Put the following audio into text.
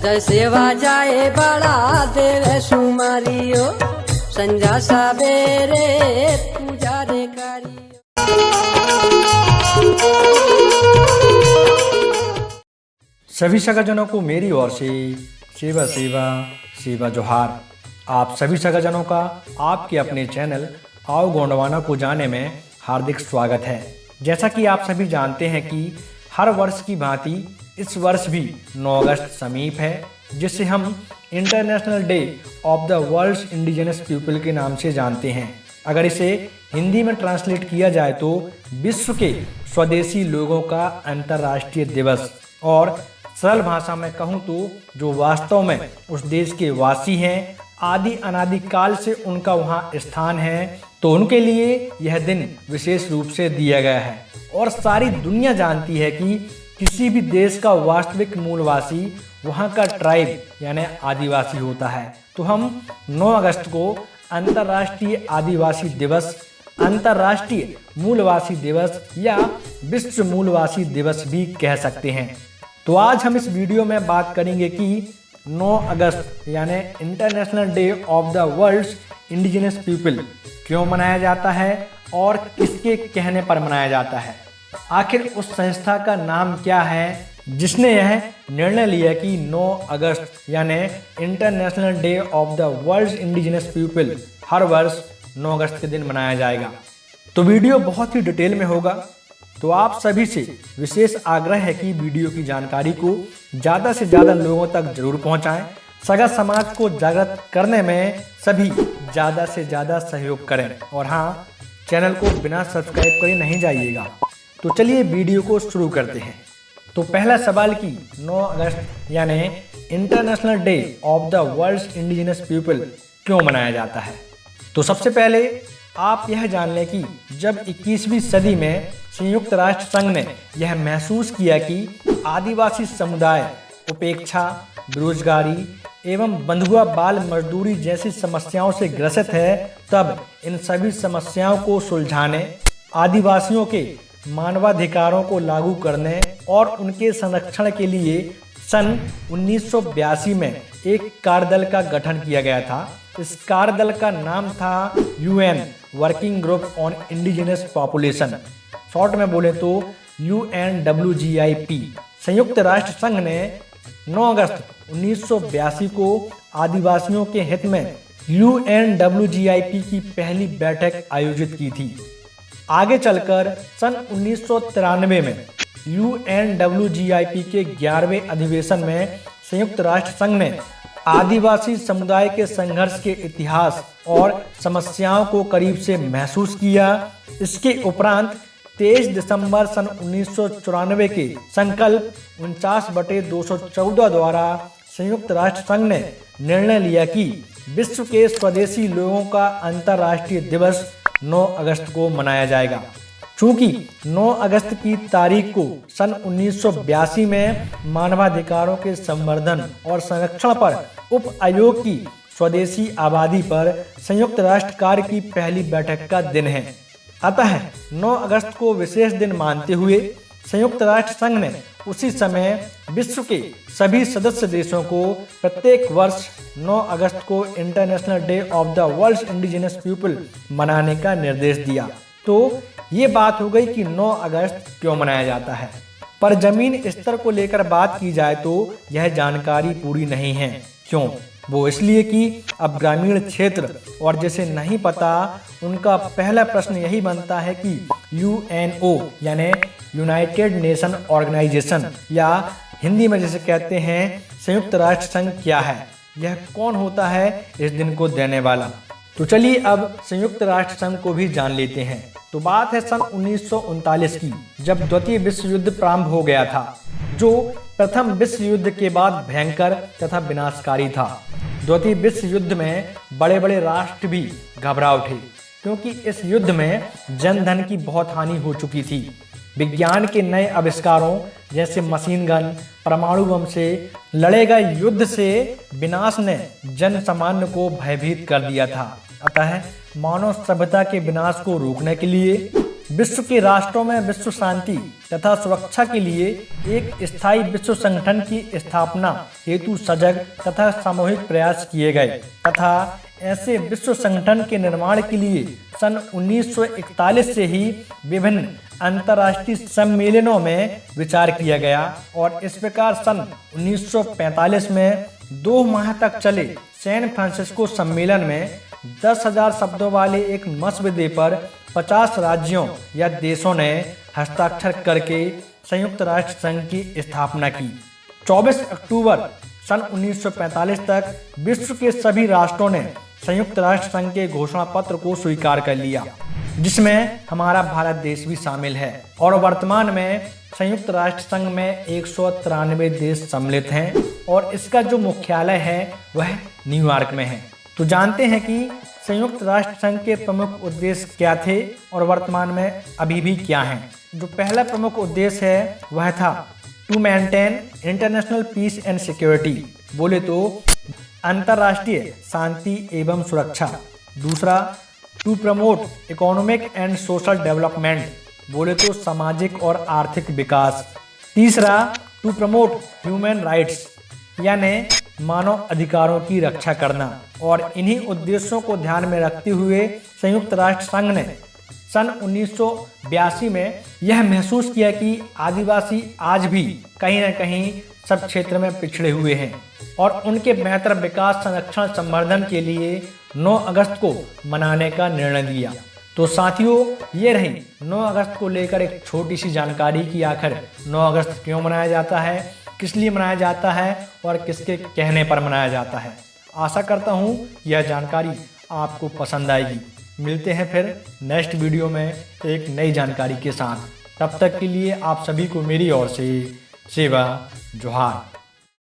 जय सेवा जाए बड़ा देवे सुमारियो संजा सवेरे पूजा रे करियो। सभी सगाजनों को मेरी ओर से सेवा सेवा सेवा जोहार। आप सभी सगाजनों का आपके अपने चैनल आओ गोंडवाना को जाने में हार्दिक स्वागत है। जैसा कि आप सभी जानते हैं कि हर वर्ष की भांति इस वर्ष भी 9 अगस्त समीप है, जिसे हम international Day of the World Indigenous people के नाम से जानते हैं। अगर इसे हिंदी में ट्रांसलेट किया जाए तो विश्व के स्वदेशी लोगों का अंतर्राष्ट्रीय दिवस, और सरल भाषा में कहूँ तो जो वास्तव में उस देश के वासी हैं, आदि अनादि काल से उनका वहाँ स्थान है, तो उनके लिए यह दिन विशेष रूप से दिया गया है। और सारी दुनिया जानती है कि किसी भी देश का वास्तविक मूलवासी वहाँ का ट्राइब यानी आदिवासी होता है। तो हम 9 अगस्त को अंतर्राष्ट्रीय आदिवासी दिवस, अंतर्राष्ट्रीय मूलवासी दिवस या विश्व मूलवासी दिवस भी कह सकते हैं। तो आज हम इस वीडियो में बात करेंगे कि 9 अगस्त यानी International Day of the World Indigenous people क्यों मनाया जाता है और किसके कहने पर मनाया जाता है। आखिर उस संस्था का नाम क्या है जिसने यह निर्णय लिया कि 9 अगस्त यानी International Day of the World Indigenous People हर वर्ष 9 अगस्त के दिन मनाया जाएगा। तो वीडियो बहुत ही डिटेल में होगा, तो आप सभी से विशेष आग्रह है कि वीडियो की जानकारी को ज़्यादा से ज़्यादा लोगों तक जरूर पहुंचाएं। सगा समाज को जागृत करने में सभी ज़्यादा से ज़्यादा सहयोग करें, और हाँ, चैनल को बिना सब्सक्राइब करे नहीं जाइएगा। तो चलिए वीडियो को शुरू करते हैं। तो पहला सवाल कि 9 अगस्त यानी International Day of the World Indigenous people क्यों मनाया जाता है। तो सबसे पहले आप यह जान लें कि जब 21वीं सदी में संयुक्त राष्ट्र संघ ने यह महसूस किया कि आदिवासी समुदाय उपेक्षा, बेरोजगारी एवं बंधुआ बाल मजदूरी जैसी समस्याओं से ग्रसित है, तब इन सभी समस्याओं को सुलझाने, आदिवासियों के मानवाधिकारों को लागू करने और उनके संरक्षण के लिए सन 1982 में एक कार्यदल का गठन किया गया था। इस कार्यदल का नाम था UN working group on indigenous population, short में बोले तो UNWGIP। संयुक्त राष्ट्र संघ ने 9 अगस्त 1982 को आदिवासियों के हित में UNWGIP की पहली बैठक आयोजित की थी। आगे चलकर सन 1993 में UNWGIP के 11वें अधिवेशन में संयुक्त राष्ट्र संघ ने आदिवासी समुदाय के संघर्ष के इतिहास और समस्याओं को करीब से महसूस किया। इसके उपरांत 23 दिसंबर सन 1994 के संकल्प 49/214 द्वारा संयुक्त राष्ट्र संघ ने निर्णय लिया कि विश्व के स्वदेशी लोगों का अंतर्राष्ट्रीय दिवस 9 अगस्त को मनाया जाएगा। चूंकि 9 अगस्त की तारीख को सन 1982 में मानवाधिकारों के संवर्धन और संरक्षण पर उप आयोग की स्वदेशी आबादी पर संयुक्त राष्ट्र कार्य की पहली बैठक का दिन है, अतः 9 अगस्त को विशेष दिन मानते हुए संयुक्त राष्ट्र संघ ने उसी समय विश्व के सभी सदस्य देशों को प्रत्येक वर्ष 9 अगस्त को international Day of the World Indigenous people मनाने का निर्देश दिया। तो ये बात हो गई कि 9 अगस्त क्यों मनाया जाता है। पर जमीन स्तर को लेकर बात की जाए तो यह जानकारी पूरी नहीं है। क्यों? वो इसलिए कि अब ग्रामीण क्षेत्र और जिसे नहीं पता उनका पहला प्रश्न यही बनता है कि UNO यानी यूनाइटेड नेशन ऑर्गेनाइजेशन या हिंदी में जिसे कहते हैं संयुक्त राष्ट्र संघ क्या है, यह कौन होता है इस दिन को देने वाला। तो चलिए अब संयुक्त राष्ट्र संघ को भी जान लेते हैं। तो बात है सन 1939 की, जब द्वितीय विश्व युद्ध प्रारंभ हो गया था, जो प्रथम विश्व युद्ध के बाद भयंकर तथा विनाशकारी था। द्वितीय विश्व युद्ध में बड़े बड़े राष्ट्र भी घबरा उठे, क्योंकि इस युद्ध में जनधन की बहुत हानि हो चुकी थी। विज्ञान के नए आविष्कारों जैसे मशीन गन, परमाणु बम से लड़े गए युद्ध से विनाश ने जन सामान्य को भयभीत कर दिया था। अतः मानव सभ्यता के विनाश को रोकने के लिए विश्व के राष्ट्रों में विश्व शांति तथा सुरक्षा के लिए एक स्थायी विश्व संगठन की स्थापना हेतु सजग तथा सामूहिक प्रयास किए गए तथा ऐसे विश्व संगठन के निर्माण के लिए सन 1941 से ही विभिन्न अंतर्राष्ट्रीय सम्मेलनों में विचार किया गया और इस प्रकार सन 1945 में 2 माह तक चले सैन फ्रांसिस्को सम्मेलन में 10,000 शब्दों वाले एक मसौदे पर 50 राज्यों या देशों ने हस्ताक्षर करके संयुक्त राष्ट्र संघ की स्थापना की। 24 अक्टूबर सन 1945 तक विश्व के सभी राष्ट्रों ने संयुक्त राष्ट्र संघ के घोषणा पत्र को स्वीकार कर लिया, जिसमें हमारा भारत देश भी शामिल है और वर्तमान में संयुक्त राष्ट्र संघ में 193 देश सम्मिलित हैं और इसका जो मुख्यालय है वह न्यूयॉर्क में है। तो जानते हैं कि संयुक्त राष्ट्र संघ के प्रमुख उद्देश्य क्या थे और वर्तमान में अभी भी क्या हैं। जो पहला प्रमुख उद्देश्य है वह था to maintain international peace and security, बोले तो अंतर्राष्ट्रीय शांति एवं सुरक्षा। दूसरा to promote economic and social development, बोले तो सामाजिक और आर्थिक विकास। तीसरा टू प्रमोट ह्यूमन राइट्स, यानी मानव अधिकारों की रक्षा करना। और इन्हीं उद्देश्यों को ध्यान में रखते हुए संयुक्त राष्ट्र संघ ने सन 1982 में यह महसूस किया कि आदिवासी आज भी कहीं न कहीं सब क्षेत्र में पिछड़े हुए हैं और उनके बेहतर विकास, संरक्षण, संवर्धन के लिए 9 अगस्त को मनाने का निर्णय लिया। तो साथियों, ये रही 9 अगस्त को लेकर एक छोटी सी जानकारी कि आखिर 9 अगस्त क्यों मनाया जाता है, किस लिए मनाया जाता है और किसके कहने पर मनाया जाता है। आशा करता हूँ यह जानकारी आपको पसंद आएगी। मिलते हैं फिर नेक्स्ट वीडियो में एक नई जानकारी के साथ। तब तक के लिए आप सभी को मेरी ओर से सेवा जोहार।